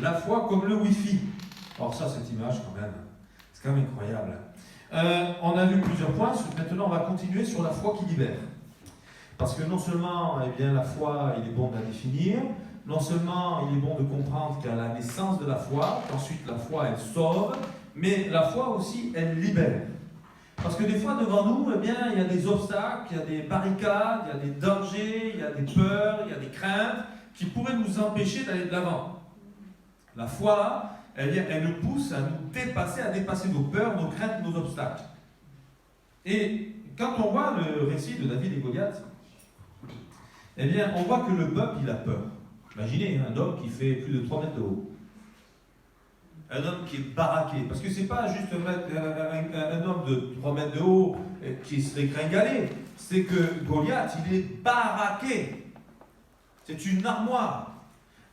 La foi comme le Wi-Fi. Alors ça, cette image quand même, c'est quand même incroyable. On a vu plusieurs points, maintenant on va continuer sur la foi qui libère. Parce que non seulement eh bien, la foi, il est bon de la définir, non seulement il est bon de comprendre qu'il y a la naissance de la foi, qu'ensuite la foi elle sauve, mais la foi aussi elle libère. Parce que des fois devant nous, eh bien, il y a des obstacles, il y a des barricades, il y a des dangers, il y a des peurs, il y a des craintes qui pourraient nous empêcher d'aller de l'avant. La foi, elle nous pousse à nous dépasser, à dépasser nos peurs, nos craintes, nos obstacles. Et quand on voit le récit de David et Goliath, eh bien, on voit que le peuple, il a peur. Imaginez un homme qui fait plus de 3 mètres de haut. Un homme qui est baraqué. Parce que ce n'est pas juste un homme de 3 mètres de haut qui serait gringalé. C'est que Goliath, il est baraqué. C'est une armoire.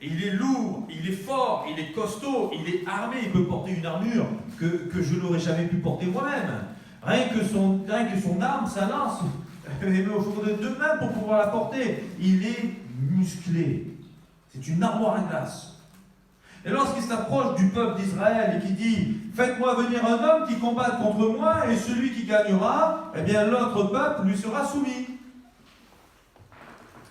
Et il est lourd, il est fort, il est costaud, il est armé. Il peut porter une armure que je n'aurais jamais pu porter moi-même. Rien que son arme, sa lance, il me faut de 2 mains pour pouvoir la porter. Il est musclé. C'est une armoire à glace. Et lorsqu'il s'approche du peuple d'Israël et qui dit « Faites-moi venir un homme qui combatte contre moi, et celui qui gagnera, eh bien l'autre peuple lui sera soumis. »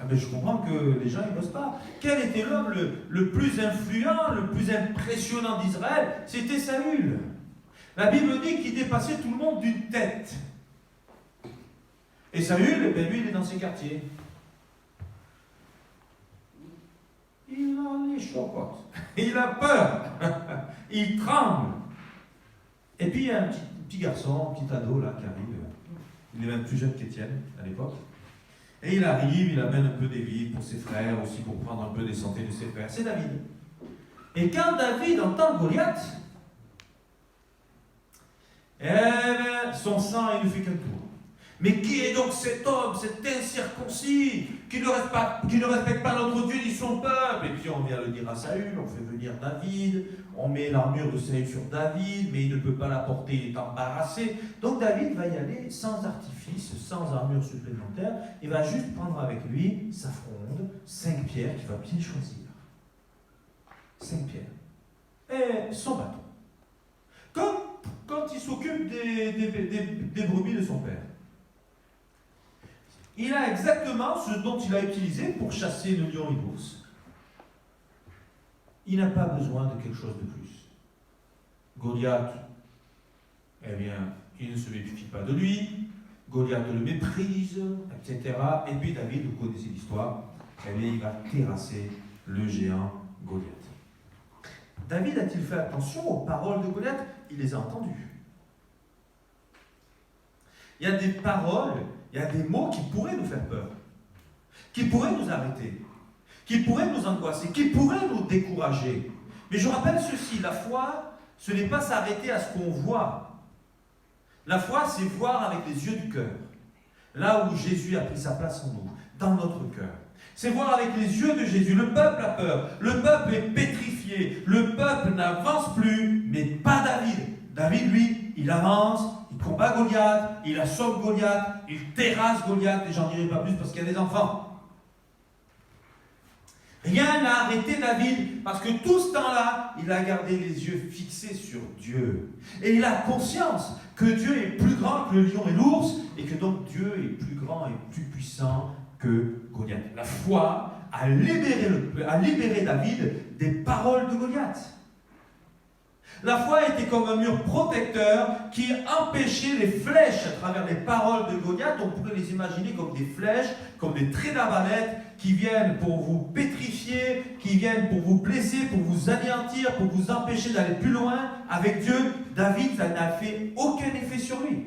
Ah ben je comprends que les gens ne bossent pas. Quel était l'homme le plus influent, le plus impressionnant d'Israël? C'était Saül. La Bible dit qu'il dépassait tout le monde d'une tête. Et Saül, eh bien, lui, il est dans ses quartiers. Il a les chocottes. Il a peur. Il tremble. Et puis il y a un petit garçon, un petit ado là qui arrive. Il est même plus jeune qu'Étienne à l'époque. Et il arrive, il amène un peu des vivres pour ses frères, aussi pour prendre un peu des santé de ses frères. C'est David. Et quand David entend Goliath, eh bien, son sang, il ne fait qu'un tour. Mais qui est donc cet homme, cet incirconcis, qui ne respecte pas notre Dieu ni son peuple? Et puis on vient le dire à Saül, on fait venir David, on met l'armure de Saül sur David, mais il ne peut pas la porter, il est embarrassé. Donc David va y aller sans artifice, sans armure supplémentaire, il va juste prendre avec lui sa fronde, 5 pierres qu'il va bien choisir. 5 pierres. Et son bâton. Comme quand il s'occupe des brebis de son père. Il a exactement ce dont il a utilisé pour chasser le lion et l'ours. Il n'a pas besoin de quelque chose de plus. Goliath, eh bien, il ne se méfie pas de lui. Goliath le méprise, etc. Et puis David, vous connaissez l'histoire, eh bien, il va terrasser le géant Goliath. David a-t-il fait attention aux paroles de Goliath? Il les a entendues. Il y a des paroles, il y a des mots qui pourraient nous faire peur, qui pourraient nous arrêter, qui pourraient nous angoisser, qui pourraient nous décourager. Mais je rappelle ceci, la foi, ce n'est pas s'arrêter à ce qu'on voit. La foi, c'est voir avec les yeux du cœur, là où Jésus a pris sa place en nous, dans notre cœur. C'est voir avec les yeux de Jésus. Le peuple a peur, le peuple est pétrifié, le peuple n'avance plus, mais pas David. David, lui, il avance, il combat Goliath, il assomme Goliath, il terrasse Goliath, et j'en dirai pas plus parce qu'il y a des enfants. Rien n'a arrêté David, parce que tout ce temps-là, il a gardé les yeux fixés sur Dieu. Et il a conscience que Dieu est plus grand que le lion et l'ours, et que donc Dieu est plus grand et plus puissant que Goliath. La foi a libéré David des paroles de Goliath. La foi était comme un mur protecteur qui empêchait les flèches à travers les paroles de Goliath. On pourrait les imaginer comme des flèches, comme des traits d'arbalète qui viennent pour vous pétrifier, qui viennent pour vous blesser, pour vous anéantir, pour vous empêcher d'aller plus loin. Avec Dieu, David, ça n'a fait aucun effet sur lui.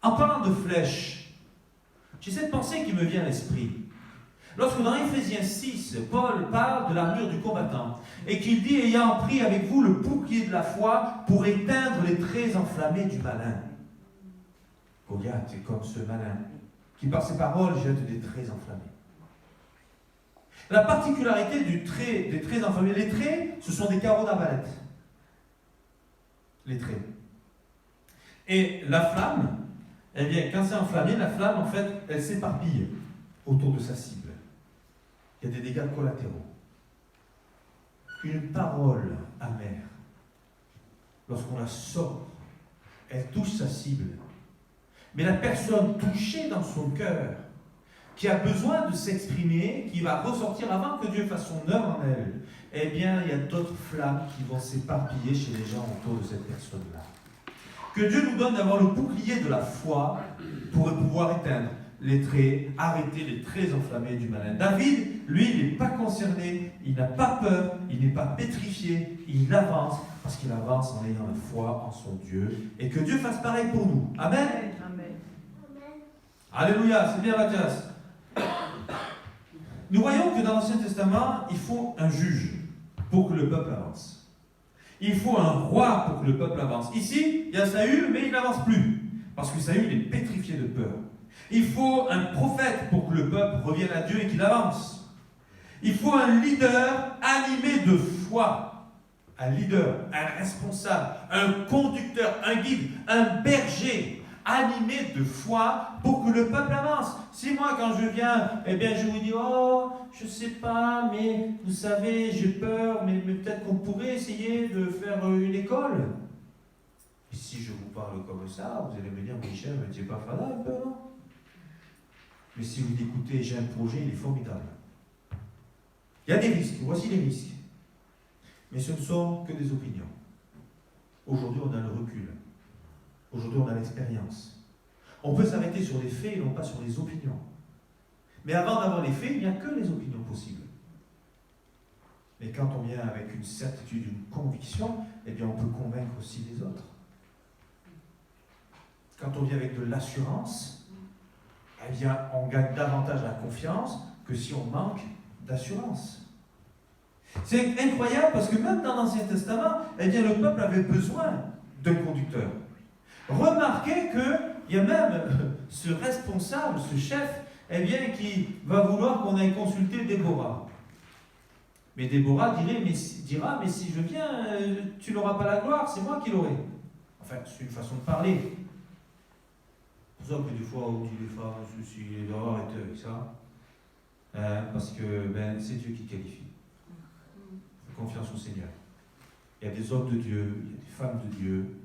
En parlant de flèches, j'ai cette pensée qui me vient à l'esprit. Lorsque dans Éphésiens 6, Paul parle de l'armure du combattant et qu'il dit « Ayant pris avec vous le bouclier de la foi pour éteindre les traits enflammés du malin. » Goliath est comme ce malin qui par ses paroles jette des traits enflammés. La particularité des traits enflammés, les traits, ce sont des carreaux d'arbalète. Les traits. Et la flamme, eh bien, quand c'est enflammé, la flamme, en fait, elle s'éparpille autour de sa cible. Il y a des dégâts collatéraux. une parole amère, lorsqu'on la sort, elle touche sa cible. Mais la personne touchée dans son cœur, qui a besoin de s'exprimer, qui va ressortir avant que Dieu fasse son œuvre en elle, eh bien, il y a d'autres flammes qui vont s'éparpiller chez les gens autour de cette personne-là. Que Dieu nous donne d'avoir le bouclier de la foi pour pouvoir éteindre les traits, arrêter les traits enflammés du malin. David, lui, il n'est pas concerné, il n'a pas peur, il n'est pas pétrifié, il avance parce qu'il avance en ayant la foi en son Dieu. Et que Dieu fasse pareil pour nous. Amen. Amen. Alléluia, c'est bien Mathias. Nous voyons que dans l'Ancien Testament, il faut un juge pour que le peuple avance. Il faut un roi pour que le peuple avance. Ici, il y a Saül, mais il n'avance plus. Parce que Saül est pétrifié de peur. Il faut un prophète pour que le peuple revienne à Dieu et qu'il avance. Il faut un leader animé de foi. Un leader, un responsable, un conducteur, un guide, un berger animé de foi pour que le peuple avance. Si moi, quand je viens, eh bien, je vous dis, oh, je ne sais pas, mais vous savez, j'ai peur, mais peut-être qu'on pourrait essayer de faire une école. Et si je vous parle comme ça, vous allez me dire, Michel, mais tu n'es pas fada un peu, non? Mais si vous écoutez, j'ai un projet, il est formidable. Il y a des risques, voici les risques. Mais ce ne sont que des opinions. Aujourd'hui, on a le recul. Aujourd'hui, on a l'expérience. On peut s'arrêter sur les faits et non pas sur les opinions. Mais avant d'avoir les faits, il n'y a que les opinions possibles. Mais quand on vient avec une certitude, une conviction, eh bien, on peut convaincre aussi les autres. Quand on vient avec de l'assurance, eh bien, on gagne davantage la confiance que si on manque d'assurance. C'est incroyable parce que même dans l'Ancien Testament, eh bien, le peuple avait besoin d'un conducteur. Remarquez qu'il y a même ce responsable, ce chef, eh bien, qui va vouloir qu'on aille consulter Déborah. Mais Déborah dira, mais si je viens, tu n'auras pas la gloire, c'est moi qui l'aurai. Enfin, c'est une façon de parler. C'est pour ça que des fois, on dit les femmes, il doit arrêter avec ça. Parce que c'est Dieu qui qualifie. Fais confiance au Seigneur. Il y a des hommes de Dieu, il y a des femmes de Dieu,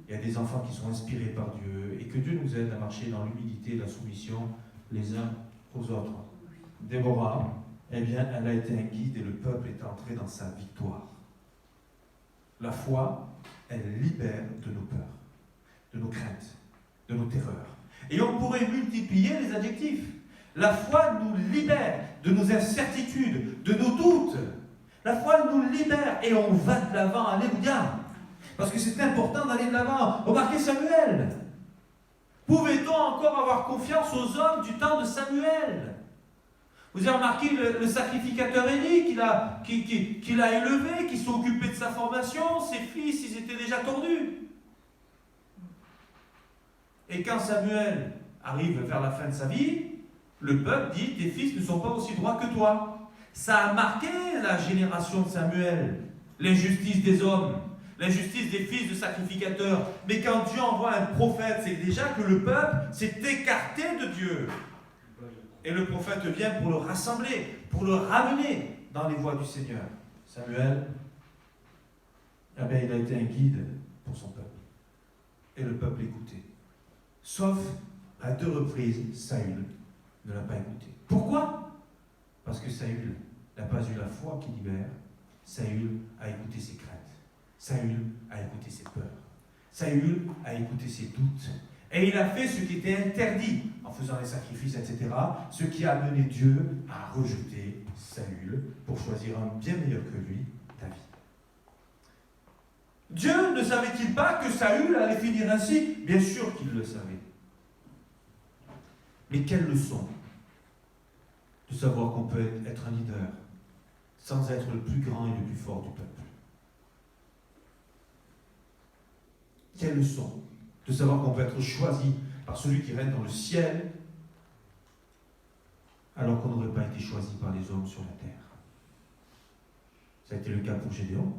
il y a des enfants qui sont inspirés par Dieu, et que Dieu nous aide à marcher dans l'humilité et la soumission les uns aux autres. Déborah, eh bien, elle a été un guide et le peuple est entré dans sa victoire. La foi, elle libère de nos peurs, de nos craintes, de nos terreurs. Et on pourrait multiplier les adjectifs. La foi nous libère de nos incertitudes, de nos doutes. La foi nous libère et on va de l'avant. Alléluia. Parce que c'est important d'aller de l'avant. Remarquez Samuel. Pouvait-on encore avoir confiance aux hommes du temps de Samuel? Vous avez remarqué le sacrificateur Élie qu'il a élevé, qui s'est occupé de sa formation. Ses fils, ils étaient déjà tordus. Et quand Samuel arrive vers la fin de sa vie, le peuple dit, tes fils ne sont pas aussi droits que toi. Ça a marqué la génération de Samuel, l'injustice des hommes, l'injustice des fils de sacrificateurs. Mais quand Dieu envoie un prophète, c'est déjà que le peuple s'est écarté de Dieu. Et le prophète vient pour le rassembler, pour le ramener dans les voies du Seigneur. Samuel, eh bien, il a été un guide pour son peuple. Et le peuple écoutait. Sauf à 2 reprises, Saül ne l'a pas écouté. Pourquoi? Parce que Saül n'a pas eu la foi qui libère. Saül a écouté ses craintes. Saül a écouté ses peurs. Saül a écouté ses doutes. Et il a fait ce qui était interdit en faisant les sacrifices, etc. Ce qui a amené Dieu à rejeter Saül pour choisir un bien meilleur que lui, David. Dieu ne savait-il pas que Saül allait finir ainsi? Bien sûr qu'il le savait. Mais quelle leçon de savoir qu'on peut être un leader sans être le plus grand et le plus fort du peuple. Quelle leçon de savoir qu'on peut être choisi par celui qui règne dans le ciel alors qu'on n'aurait pas été choisi par les hommes sur la terre. Ça a été le cas pour Gédéon,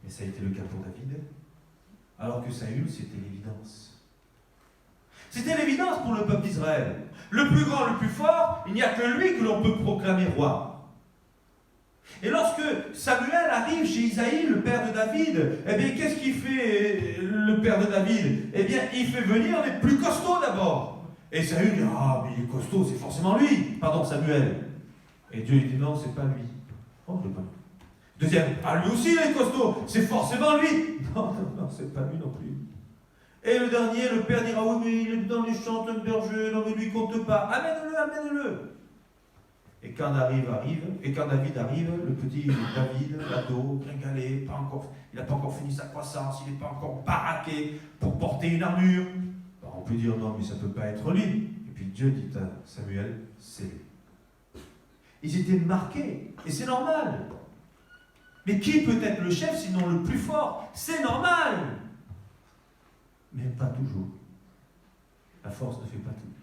mais ça a été le cas pour David, alors que Saül, c'était l'évidence. C'était l'évidence pour le peuple d'Israël. Le plus grand, le plus fort, il n'y a que lui que l'on peut proclamer roi. Et lorsque Samuel arrive chez Isaïe, le père de David, eh bien, qu'est-ce qu'il fait, le père de David? Eh bien, il fait venir les plus costauds d'abord. Et Saül dit, ah, mais il est costaud, c'est forcément lui. Pardon, Samuel. Et Dieu il dit, non, c'est pas lui. Oh, c'est pas lui. Deuxième, ah, lui aussi, il est costaud, c'est forcément lui. Non, non, non, c'est pas lui non plus. Et le dernier, le père dira, oui, mais il est dans les champs, un berger, non, mais lui compte pas. Amène-le, amène-le. Et quand David arrive, le petit David, l'ado, gringalé, il n'a pas encore fini sa croissance, il n'est pas encore baraqué pour porter une armure. Alors on peut dire non, mais ça ne peut pas être lui. Et puis Dieu dit à Samuel, c'est lui. Ils étaient marqués, et c'est normal. Mais qui peut être le chef sinon le plus fort? C'est normal. Mais pas toujours. La force ne fait pas tout.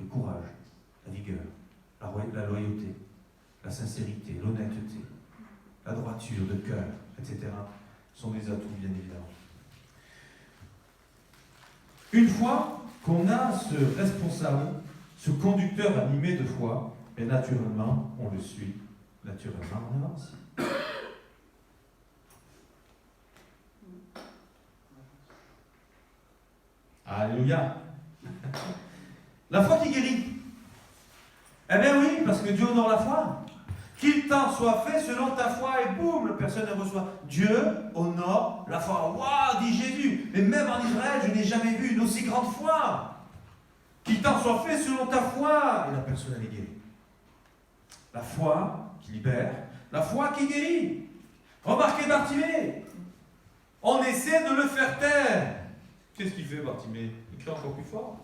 Le courage, la vigueur, la loyauté, la sincérité, l'honnêteté, la droiture de cœur, etc., sont des atouts bien évidemment. Une fois qu'on a ce responsable, ce conducteur animé de foi, et naturellement, on le suit, naturellement, on avance. Alléluia. La foi qui guérit. Eh bien oui, parce que Dieu honore la foi. Qu'il t'en soit fait selon ta foi, et boum, la personne elle reçoit. Dieu honore la foi. Waouh, dit Jésus. Mais même en Israël, je n'ai jamais vu une aussi grande foi. Qu'il t'en soit fait selon ta foi. Et la personne elle est guérie. La foi qui libère, la foi qui guérit. Remarquez Bartimée. On essaie de le faire taire. Qu'est-ce qu'il fait Bartimée? Il crie encore plus fort.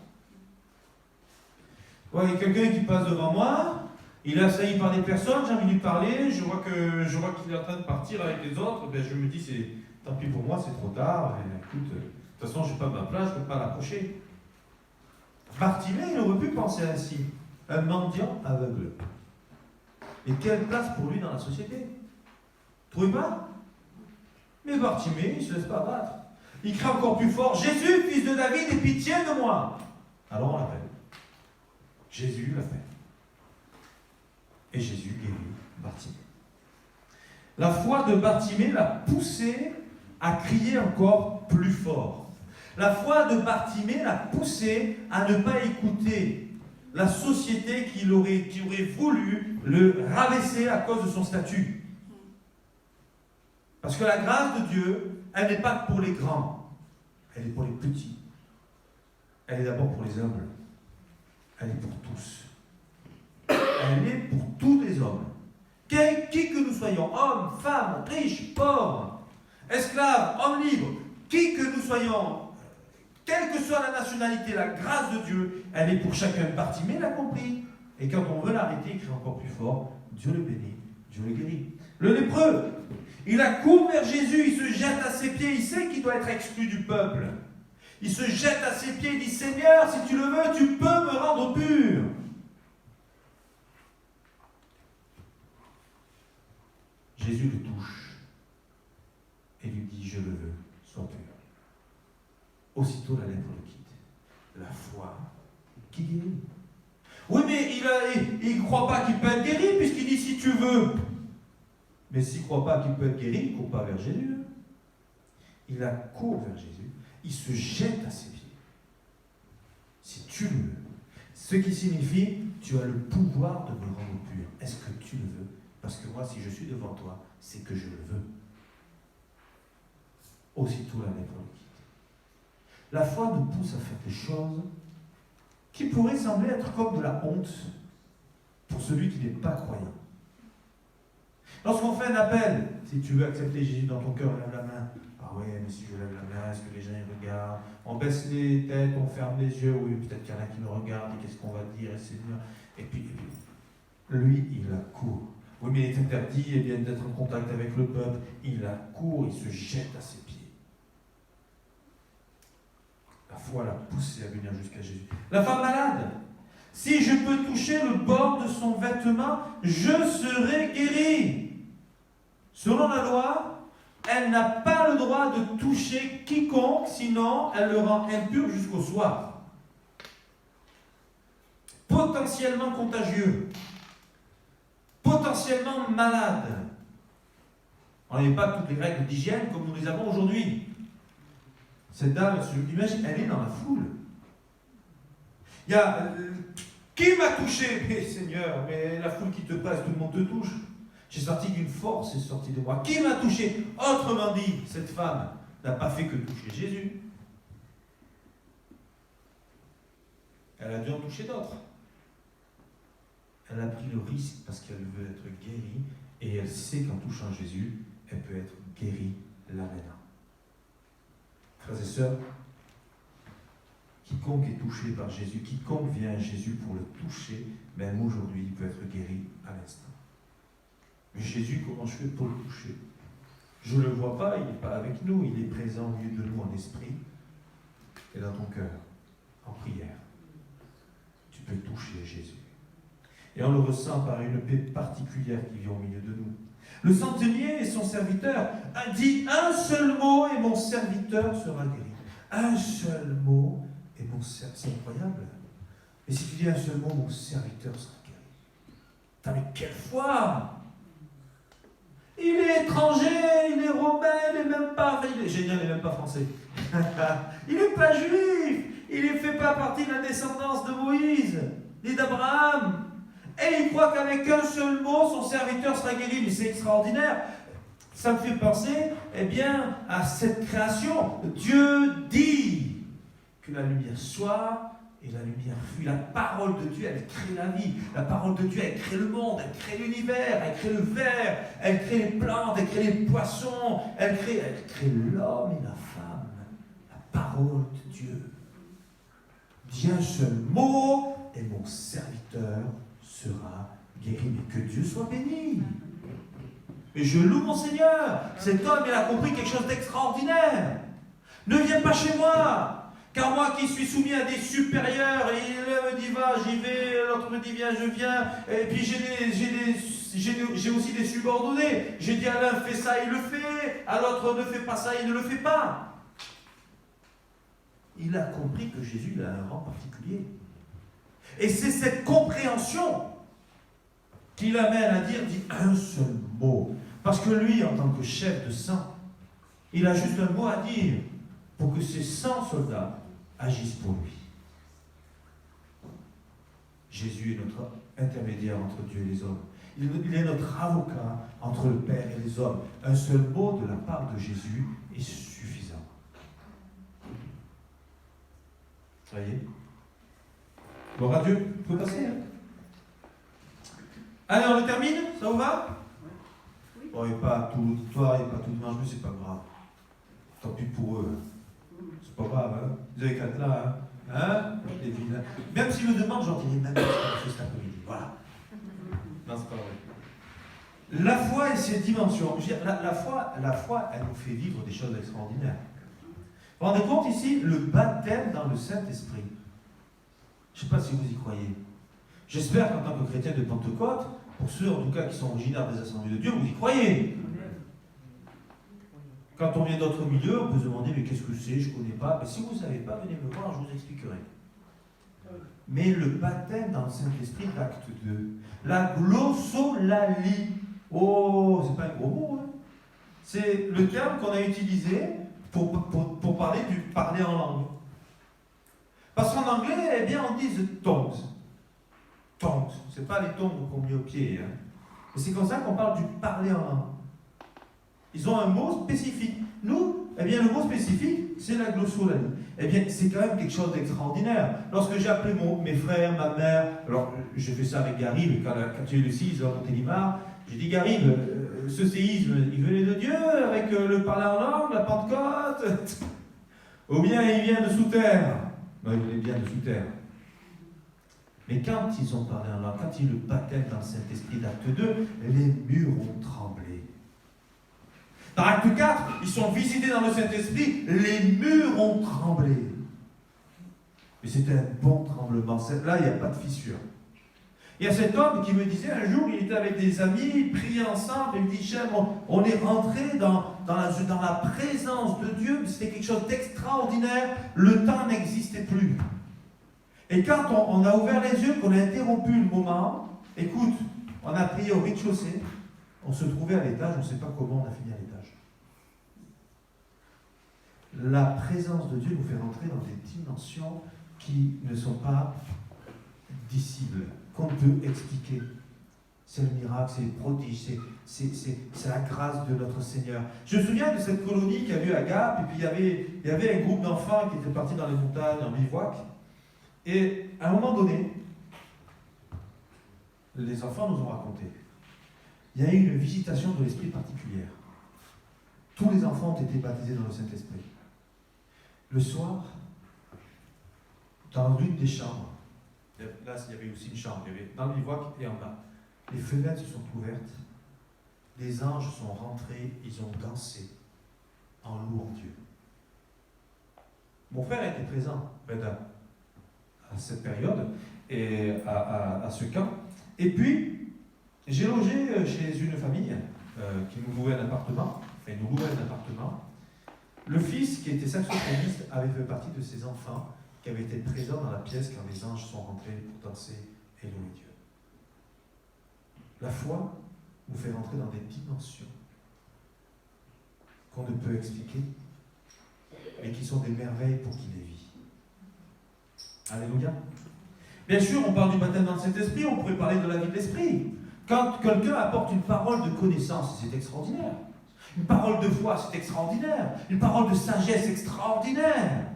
Ouais, il y a quelqu'un qui passe devant moi, il est assailli par des personnes, j'ai envie de lui parler, je vois qu'il est en train de partir avec les autres, ben je me dis, tant pis pour moi, c'est trop tard, écoute, de toute façon, je n'ai pas ma place, je ne peux pas l'approcher. Bartimée, il aurait pu penser ainsi, un mendiant aveugle. Et quelle place pour lui dans la société? Vous trouvez pas? Mais Bartimée, il ne se laisse pas battre. Il crie encore plus fort, Jésus, fils de David, aie pitié de moi. Alors on l'appelle. Jésus l'a fait. Et Jésus guérit Bartimée. La foi de Bartimée l'a poussé à crier encore plus fort. La foi de Bartimée l'a poussé à ne pas écouter la société qui aurait voulu le rabaisser à cause de son statut. Parce que la grâce de Dieu, elle n'est pas pour les grands, elle est pour les petits. Elle est d'abord pour les humbles. Elle est pour tous. Elle est pour tous les hommes. Qui que nous soyons, hommes, femmes, riches, pauvres, esclaves, hommes libres, qui que nous soyons, quelle que soit la nationalité, la grâce de Dieu, elle est pour chacun. Bartimée l'a compris. Et quand on veut l'arrêter, il crie encore plus fort, Dieu le bénit, Dieu le guérit. Le lépreux, il accourt vers Jésus, il se jette à ses pieds, il sait qu'il doit être exclu du peuple. Il se jette à ses pieds, il dit, Seigneur, si tu le veux, tu peux me rendre pur. Jésus le touche et lui dit, je le veux, sois pur. Aussitôt la lèpre le quitte. La foi qui guérit. Oui, mais il ne croit pas qu'il peut être guéri, puisqu'il dit, si tu veux. Mais s'il ne croit pas qu'il peut être guéri, il ne court pas vers Jésus. Il accourt vers Jésus. Il se jette à ses pieds. Si tu le veux. Ce qui signifie, tu as le pouvoir de me rendre pur. Est-ce que tu le veux? Parce que moi, si je suis devant toi, c'est que je le veux. Aussitôt la lèpre le quitte. La foi nous pousse à faire des choses qui pourraient sembler être comme de la honte pour celui qui n'est pas croyant. Lorsqu'on fait un appel, si tu veux accepter Jésus dans ton cœur, lève la main. Ah ouais, mais si je lève la main, est-ce que les gens y regardent? On baisse les têtes, on ferme les yeux. Oui, peut-être qu'il y en a qui me regardent, et qu'est-ce qu'on va dire? Et puis, lui, il accourt. Oui, mais il est interdit eh bien, d'être en contact avec le peuple. Il accourt, il se jette à ses pieds. La foi l'a poussé à venir jusqu'à Jésus. La femme malade. Si je peux toucher le bord de son vêtement, je serai guéri. Selon la loi, elle n'a pas le droit de toucher quiconque, sinon elle le rend impur jusqu'au soir. Potentiellement contagieux, potentiellement malade. On n'avait pas toutes les règles d'hygiène comme nous les avons aujourd'hui. Cette dame, imagine, elle est dans la foule. Il y a qui m'a touché? Mais Seigneur, mais la foule qui te passe, tout le monde te touche. J'ai senti qu'une force est sortie de moi. Qui m'a touché? Autrement dit, cette femme n'a pas fait que toucher Jésus. Elle a dû en toucher d'autres. Elle a pris le risque parce qu'elle veut être guérie et elle sait qu'en touchant Jésus, elle peut être guérie là maintenant. Frères et sœurs, quiconque est touché par Jésus, quiconque vient à Jésus pour le toucher, même aujourd'hui, il peut être guéri à l'instant. Mais Jésus, comment je fais pour le toucher? Je ne le vois pas, il n'est pas avec nous, il est présent au milieu de nous en esprit et dans ton cœur, en prière. Tu peux toucher Jésus. Et on le ressent par une paix particulière qui vient au milieu de nous. Le centenier et son serviteur dit un seul mot et mon serviteur sera guéri. Un seul mot et mon serviteur. C'est incroyable. Et si tu dis un seul mot, mon serviteur sera guéri. Putain, mais quelle foi! Il est étranger, il est romain, il n'est même pas. Il est génial, il n'est même pas français. Il n'est pas juif. Il ne fait pas partie de la descendance de Moïse, ni d'Abraham. Et il croit qu'avec un seul mot, son serviteur sera guéri. Mais c'est extraordinaire. Ça me fait penser, eh bien, à cette création. Dieu dit que la lumière soit et la lumière fut. La parole de Dieu, elle crée la vie. La parole de Dieu, elle crée le monde, elle crée l'univers, elle crée le verre, elle crée les plantes, elle crée les poissons, elle crée l'homme et la femme. La parole de Dieu. Dis un seul mot et mon serviteur sera guéri. Mais que Dieu soit béni. Et je loue mon Seigneur. Cet homme, il a compris quelque chose d'extraordinaire. Ne viens pas chez moi. Car moi qui suis soumis à des supérieurs, et l'un me dit va, j'y vais, l'autre me dit viens, je viens, et puis j'ai aussi des subordonnés. J'ai dit à l'un fais ça, il le fait, à l'autre ne fais pas ça, il ne le fait pas. Il a compris que Jésus a un rang particulier. Et c'est cette compréhension qui l'amène à dire un seul mot. Parce que lui, en tant que chef de 100, il a juste un mot à dire pour que ces 100 soldats agissent pour lui. Jésus est notre intermédiaire entre Dieu et les hommes. Il est notre avocat entre le Père et les hommes. Un seul mot de la part de Jésus est suffisant. Vous voyez? Gloire à Dieu. Vous pouvez passer, hein? Allez, on le termine? Ça vous va? Oui. Bon, et pas tout l'auditoire, et pas tout dimanche, mais c'est pas grave. Tant pis pour eux. C'est pas grave, hein? Vous avez qu'à être là, hein? Hein? Les vilains. Même s'ils me demandent, j'en dirai même pas cet après-midi. Voilà. Non, c'est pas vrai. La foi et ses dimensions. Je veux dire, la foi, elle nous fait vivre des choses extraordinaires. Vous vous rendez compte ici, le baptême dans le Saint-Esprit. Je ne sais pas si vous y croyez. J'espère qu'en tant que chrétien de Pentecôte, pour ceux en tout cas qui sont originaires des assemblées de Dieu, vous y croyez. Quand on vient d'autres milieux, on peut se demander mais qu'est-ce que c'est, je ne connais pas. Mais si vous ne savez pas, venez me voir, je vous expliquerai. Mais le baptême dans le Saint-Esprit, acte 2, la glossolalie. Oh, c'est pas un gros mot, hein. C'est le terme qu'on a utilisé pour parler du parler en langue. Parce qu'en anglais, eh bien, on dit the tongues. Tongues. Ce n'est pas les tongues qu'on met au pied. Hein. Mais c'est comme ça qu'on parle du parler en langue. Ils ont un mot spécifique. Nous, eh bien, le mot spécifique, c'est la glossolalie. Eh bien, c'est quand même quelque chose d'extraordinaire. Lorsque j'ai appelé mes frères, ma mère, alors j'ai fait ça avec Garib, quand il y a eu le séisme à Montélimar, j'ai dit Garib, ce séisme, il venait de Dieu avec le parler en langue, la Pentecôte, ou bien il vient de sous terre. Non, il venait bien de sous terre. Mais quand ils ont parlé en langue, quand il y a eu le baptême dans le Saint-Esprit d'acte 2, les murs ont tremblé. Dans acte 4, ils sont visités dans le Saint-Esprit, les murs ont tremblé. Mais c'était un bon tremblement. Là, il n'y a pas de fissure. Il y a cet homme qui me disait un jour, il était avec des amis, ils priaient ensemble, il me dit, Chem, on est rentré dans la présence de Dieu, c'était quelque chose d'extraordinaire, le temps n'existait plus. Et quand on a ouvert les yeux, qu'on a interrompu le moment, écoute, on a prié au rez-de-chaussée, On se trouvait à l'étage, on ne sait pas comment on a fini à l'étage. La présence de Dieu nous fait rentrer dans des dimensions qui ne sont pas dissibles, qu'on peut expliquer. C'est le miracle, c'est le prodige, c'est la grâce de notre Seigneur. Je me souviens de cette colonie qu'il y a eu à Gap, et puis il y avait un groupe d'enfants qui étaient partis dans les montagnes en bivouac. Et à un moment donné, les enfants nous ont raconté, il y a eu une visitation de l'Esprit particulière. Tous les enfants ont été baptisés dans le Saint-Esprit. Le soir, dans l'une des chambres, là il y avait aussi une chambre, il y avait dans le bivouac et en bas, les fenêtres se sont ouvertes, les anges sont rentrés, ils ont dansé en louant Dieu. Mon frère était présent à cette période et à ce camp. Et puis, j'ai logé chez une famille qui nous louait un appartement. Le fils, qui était saxophoniste, avait fait partie de ces enfants qui avaient été présents dans la pièce quand les anges sont rentrés pour danser et louer Dieu. La foi vous fait rentrer dans des dimensions qu'on ne peut expliquer, mais qui sont des merveilles pour qui les vit. Alléluia. Bien sûr, on parle du baptême dans le Saint-Esprit, on pourrait parler de la vie de l'Esprit. Quand quelqu'un apporte une parole de connaissance, c'est extraordinaire. Une parole de foi, c'est extraordinaire. Une parole de sagesse, extraordinaire.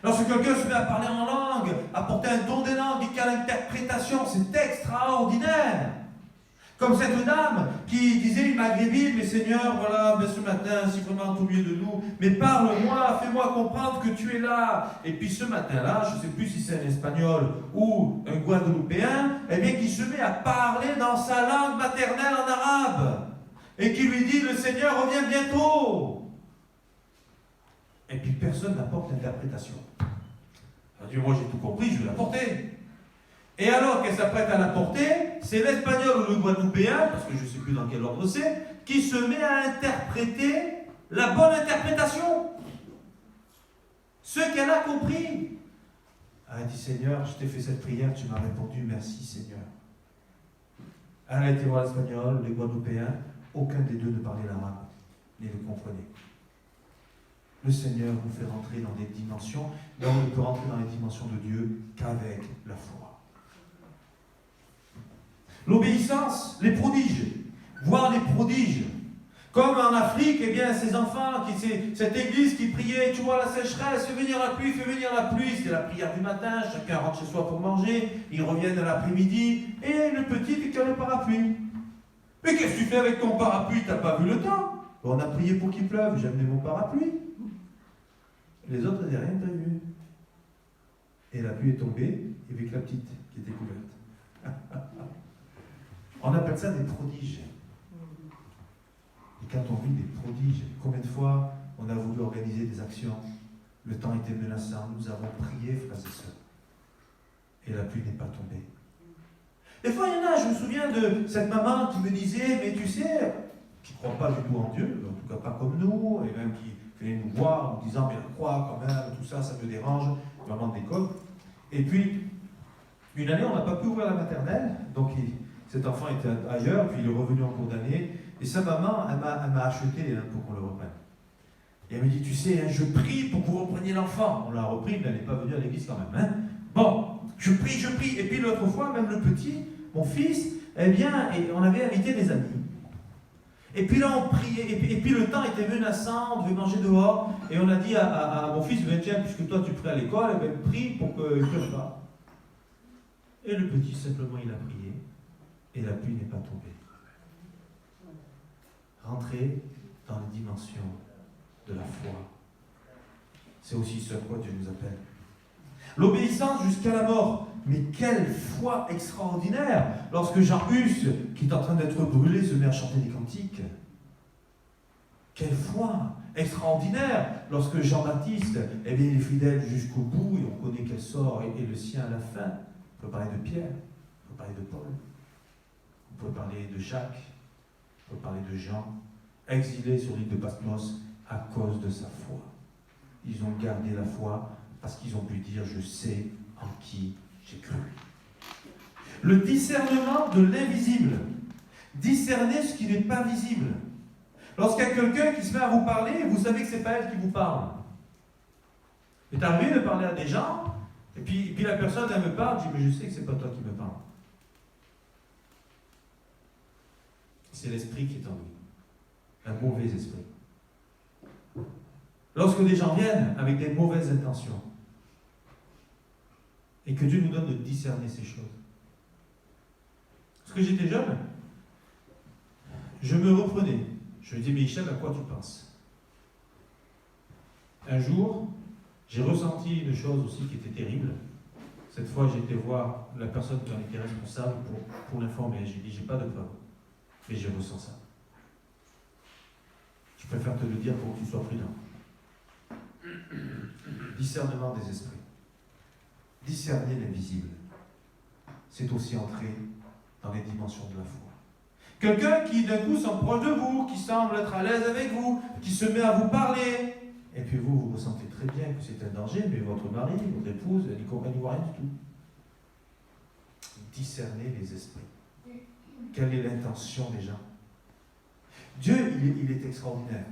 Lorsque quelqu'un se met à parler en langue, apporter un don des langues et qu'il y a l'interprétation, c'est extraordinaire. Comme cette dame qui disait, une maghrébine, mais Seigneur, voilà, ben ce matin, si vraiment au milieu de nous, mais parle-moi, fais-moi comprendre que tu es là. Et puis ce matin-là, je ne sais plus si c'est un Espagnol ou un Guadeloupéen, eh bien, qui se met à parler dans sa langue maternelle en arabe. Et qui lui dit, le Seigneur revient bientôt. Et puis personne n'apporte l'interprétation. Elle dit, moi j'ai tout compris, je vais l'apporter. Et alors qu'elle s'apprête à l'apporter, c'est l'Espagnol ou le Guadeloupéen, parce que je ne sais plus dans quel ordre c'est, qui se met à interpréter la bonne interprétation. Ce qu'elle a compris. Elle a dit, Seigneur, je t'ai fait cette prière, tu m'as répondu, merci Seigneur. Elle a été voir l'Espagnol, les Guadeloupéens, aucun des deux ne parlait l'arabe, ni le comprenait. Le Seigneur nous fait rentrer dans des dimensions, mais on ne peut rentrer dans les dimensions de Dieu qu'avec la foi. L'obéissance, les prodiges, voir les prodiges. Comme en Afrique, eh bien, ces enfants, cette église qui priait, tu vois la sécheresse, fais venir la pluie, c'était la prière du matin, chacun rentre chez soi pour manger, ils reviennent à l'après-midi, et le petit est qui a le parapluie. Mais qu'est-ce que tu fais avec ton parapluie? T'as pas vu le temps? On a prié pour qu'il pleuve, j'ai amené mon parapluie. Les autres n'avaient rien prévu. Et la pluie est tombée avec la petite qui était couverte. On appelle ça des prodiges. Et quand on vit des prodiges, combien de fois on a voulu organiser des actions, le temps était menaçant, nous avons prié, frères et sœurs, et la pluie n'est pas tombée. Des fois, il y en a, je me souviens de cette maman qui me disait, mais tu sais, qui ne croit pas du tout en Dieu, en tout cas pas comme nous, et même qui venait nous voir en nous disant, mais la croix quand même, tout ça, ça me dérange, maman d'école. Et puis, une année, on n'a pas pu ouvrir la maternelle, donc cet enfant était ailleurs, puis il est revenu en cours d'année, et sa maman, elle m'a acheté pour qu'on le reprenne. Et elle me dit, tu sais, je prie pour que vous repreniez l'enfant. On l'a repris, mais elle n'est pas venue à l'église quand même. Hein. Bon, je prie. Et puis l'autre fois, même le petit, mon fils, eh bien, on avait invité des amis. Et puis là, on priait, et puis le temps était menaçant, on devait manger dehors, et on a dit à mon fils, tiens, puisque toi tu pries à l'école, eh bien, prie pour qu'il ne pleuve pas. Et le petit, simplement, il a prié, et la pluie n'est pas tombée. Rentrer dans les dimensions de la foi. C'est aussi ce à quoi Dieu nous appelle. L'obéissance jusqu'à la mort. Mais quelle foi extraordinaire lorsque Jean Hus, qui est en train d'être brûlé, se met à chanter des cantiques. Quelle foi extraordinaire lorsque Jean-Baptiste, eh bien, il est fidèle jusqu'au bout, et on connaît quel sort est le sien à la fin. On peut parler de Pierre, on peut parler de Paul, on peut parler de Jacques, on peut parler de Jean, exilé sur l'île de Patmos à cause de sa foi. Ils ont gardé la foi parce qu'ils ont pu dire, je sais en qui j'ai cru. Le discernement de l'invisible. Discernez ce qui n'est pas visible. Lorsqu'il y a quelqu'un qui se met à vous parler, vous savez que ce n'est pas elle qui vous parle. Il est arrivé de parler à des gens, et puis la personne, elle me parle, je dis, mais je sais que ce n'est pas toi qui me parle. C'est l'esprit qui est en lui. Un mauvais esprit. Lorsque des gens viennent avec des mauvaises intentions, et que Dieu nous donne de discerner ces choses. Lorsque j'étais jeune, je me reprenais. Je me disais, mais Michel, à quoi tu penses? Un jour, j'ai ressenti une chose aussi qui était terrible. Cette fois, j'ai été voir la personne qui en était responsable pour l'informer. J'ai dit, j'ai pas de preuve, mais je ressens ça. Je préfère te le dire pour que tu sois prudent. Discernement des esprits. Discerner l'invisible. C'est aussi entrer dans les dimensions de la foi. Quelqu'un qui d'un coup semble proche de vous, qui semble être à l'aise avec vous, qui se met à vous parler, et puis vous ressentez très bien que c'est un danger, mais votre mari, votre épouse, elle n'y voit rien du tout. Discernez les esprits. Quelle est l'intention des gens? Dieu, il est extraordinaire.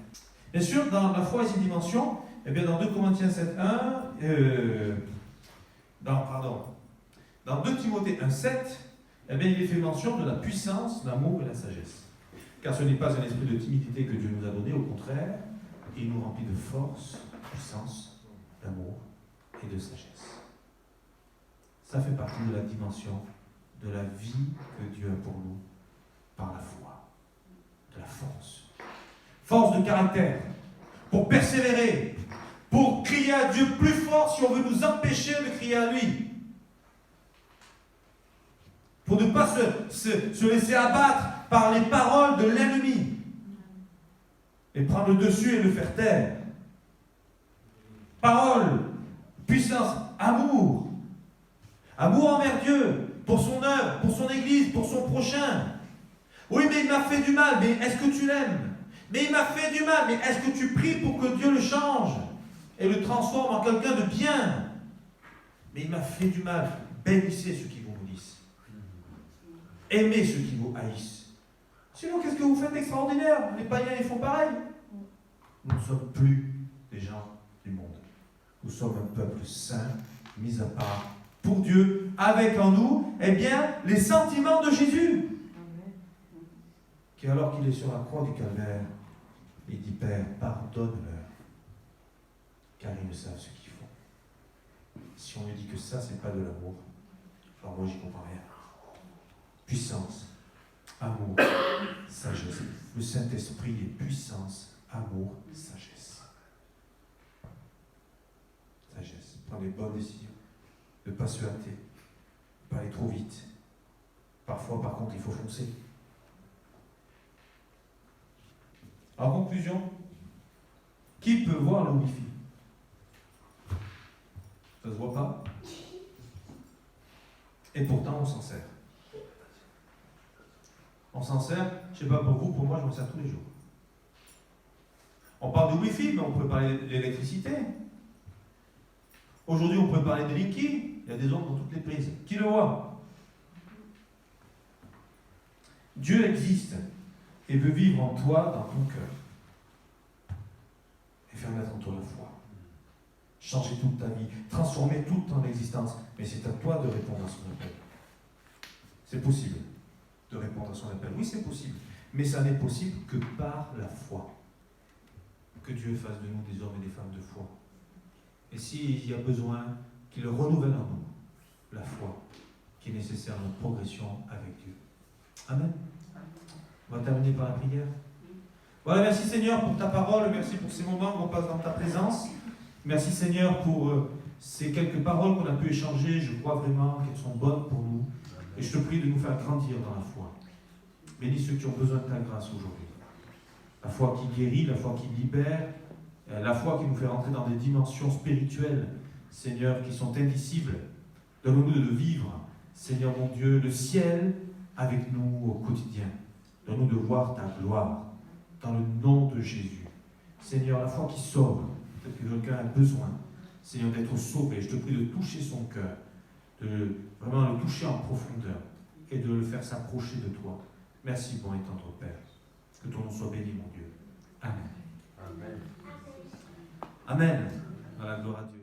Bien sûr, dans la foi et ses dimensions, eh bien, dans 2 Corinthiens 7.1, dans 2 Timothée 1.7, eh bien, il est fait mention de la puissance, l'amour et la sagesse. Car ce n'est pas un esprit de timidité que Dieu nous a donné, au contraire, il nous remplit de force, de puissance, d'amour et de sagesse. Ça fait partie de la dimension de la vie que Dieu a pour nous par la foi, de la force. Force de caractère, pour persévérer, pour crier à Dieu plus fort si on veut nous empêcher de crier à lui. Pour ne pas se laisser abattre par les paroles de l'ennemi. Et prendre le dessus et le faire taire. Parole, puissance, amour. Amour envers Dieu, pour son œuvre, pour son église, pour son prochain. Oui, mais il m'a fait du mal, mais est-ce que tu l'aimes? Mais il m'a fait du mal, mais est-ce que tu pries pour que Dieu le change et le transforme en quelqu'un de bien? Mais il m'a fait du mal. Bénissez ceux qui vous maudissent. Aimez ceux qui vous haïssent. Sinon, qu'est-ce que vous faites d'extraordinaire? Les païens, ils font pareil. Nous ne sommes plus des gens du monde. Nous sommes un peuple saint, mis à part pour Dieu, avec en nous, eh bien, les sentiments de Jésus. Qui, alors qu'il est sur la croix du calvaire, il dit, Père, pardonne-leur, car ils ne savent ce qu'ils font. Si on me dit que ça, c'est pas de l'amour, alors moi, j'y comprends rien. Puissance, amour, sagesse. Le Saint-Esprit est puissance, amour, sagesse. Sagesse. Prendre les bonnes décisions. Ne pas se hâter. Ne pas aller trop vite. Parfois, par contre, il faut foncer. En conclusion, qui peut voir le Wi-Fi? Ça ne se voit pas. Et pourtant, on s'en sert. On s'en sert, je ne sais pas pour vous, pour moi, je m'en sers tous les jours. On parle de Wi-Fi, mais on peut parler de l'électricité. Aujourd'hui, on peut parler de Linky. Il y a des ondes dans toutes les prises. Qui le voit? Dieu existe et veut vivre en toi, dans ton cœur. Et faire naître en toi la foi. Changer toute ta vie, transformer toute ton existence. Mais c'est à toi de répondre à son appel. C'est possible de répondre à son appel. Oui, c'est possible. Mais ça n'est possible que par la foi. Que Dieu fasse de nous des hommes et des femmes de foi. Et s'il y a besoin, qu'il renouvelle en nous la foi qui est nécessaire à notre progression avec Dieu. Amen. On va terminer par la prière. Voilà, merci Seigneur pour ta parole, merci pour ces moments qu'on passe dans ta présence. Merci Seigneur pour ces quelques paroles qu'on a pu échanger. Je crois vraiment qu'elles sont bonnes pour nous. Et je te prie de nous faire grandir dans la foi. Bénis ceux qui ont besoin de ta grâce aujourd'hui. La foi qui guérit, la foi qui libère, la foi qui nous fait rentrer dans des dimensions spirituelles, Seigneur, qui sont indicibles. Donne-nous de vivre, Seigneur mon Dieu, le ciel avec nous au quotidien. Donne-nous de voir ta gloire dans le nom de Jésus. Seigneur, la foi qui sauve. Peut-être que quelqu'un a besoin, Seigneur, d'être sauvé. Je te prie de toucher son cœur, de vraiment le toucher en profondeur et de le faire s'approcher de toi. Merci, bon et tendre Père. Que ton nom soit béni, mon Dieu. Amen. Amen. Amen. À la gloire à Dieu.